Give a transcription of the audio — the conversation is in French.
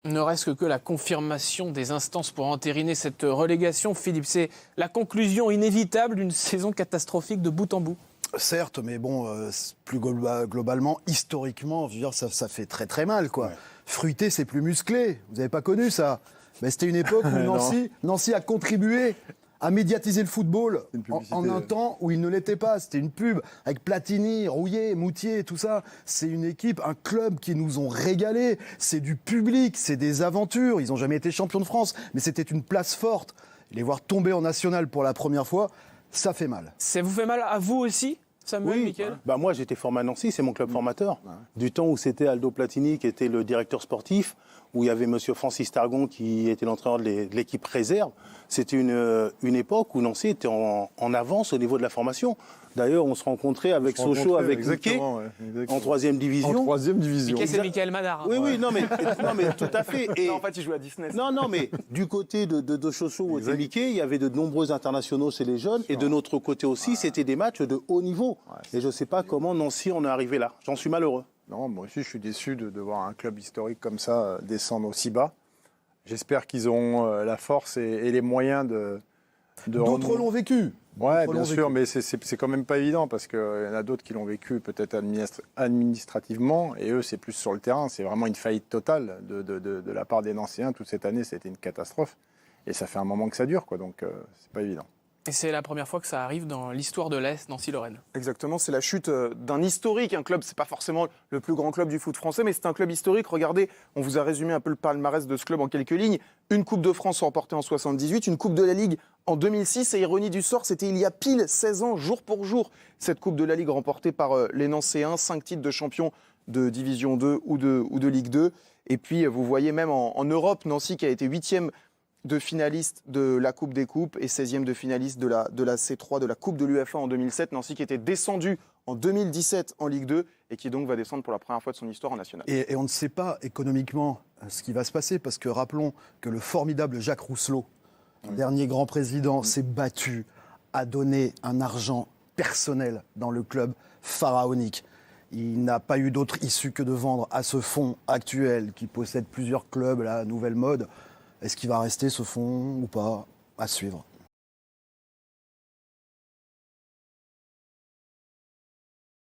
Ne reste que la confirmation des instances pour entériner cette relégation. Philippe, c'est la conclusion inévitable d'une saison catastrophique de bout en bout. Certes, mais bon, plus globalement, historiquement, je veux dire, ça fait très très mal, quoi. Ouais. Fruité, c'est plus musclé. Vous n'avez pas connu ça? Ben, c'était une époque où Nancy a contribué à médiatiser le football en un temps où il ne l'était pas. C'était une pub avec Platini, Rouillet, Moutier, tout ça. C'est une équipe, un club qui nous ont régalés. C'est du public, c'est des aventures. Ils n'ont jamais été champions de France, mais c'était une place forte. Les voir tomber en national pour la première fois, ça fait mal. Ça vous fait mal à vous aussi, Samuel, oui, Mickaël? Moi, j'étais formé à Nancy, c'est mon club formateur. Du temps où c'était Aldo Platini qui était le directeur sportif, où il y avait M. Francis Targon qui était l'entraîneur de l'équipe réserve. C'était une époque où Nancy était en avance au niveau de la formation. D'ailleurs, on se rencontrait avec Sochaux, avec Mickey, en 3e division. En 3e division. Mickey, c'est Mickaël Madar. Oui, oui, non, mais tout à fait. Et en fait, il jouait à Disney. Non, mais du côté de Sochaux et Mickey, il y avait de nombreux internationaux chez les jeunes. Et de notre côté aussi, c'était des matchs de haut niveau. Et je ne sais pas comment Nancy en est arrivé là. J'en suis malheureux. Non, moi aussi, je suis déçu de voir un club historique comme ça descendre aussi bas. J'espère qu'ils ont la force et les moyens de D'autres l'ont vécu. Ouais, bien sûr, mais c'est quand même pas évident parce qu'il y en a d'autres qui l'ont vécu peut-être administrativement et eux, c'est plus sur le terrain. C'est vraiment une faillite totale de la part des Nancéens. Toute cette année, c'était une catastrophe et ça fait un moment que ça dure, quoi. Donc c'est pas évident. Et c'est la première fois que ça arrive dans l'histoire de l'Est, Nancy-Lorraine. Exactement, c'est la chute d'un historique. Un club, c'est pas forcément le plus grand club du foot français, mais c'est un club historique. Regardez, on vous a résumé un peu le palmarès de ce club en quelques lignes. Une Coupe de France remportée en 78, une Coupe de la Ligue en 2006. Et ironie du sort, c'était il y a pile 16 ans, jour pour jour, cette Coupe de la Ligue remportée par les Nancéens. 5 titres de champion de Division 2 ou de Ligue 2. Et puis, vous voyez même en Europe, Nancy qui a été 8e de finaliste de la Coupe des Coupes et 16e de finaliste de la C3, de la Coupe de l'UEFA en 2007. Nancy qui était descendu en 2017 en Ligue 2 et qui donc va descendre pour la première fois de son histoire en national. Et on ne sait pas économiquement ce qui va se passer parce que rappelons que le formidable Jacques Rousselot, dernier grand président, s'est battu à donner un argent personnel dans le club pharaonique. Il n'a pas eu d'autre issue que de vendre à ce fonds actuel qui possède plusieurs clubs, la nouvelle mode. Est-ce qu'il va rester ce fonds ou pas? À suivre.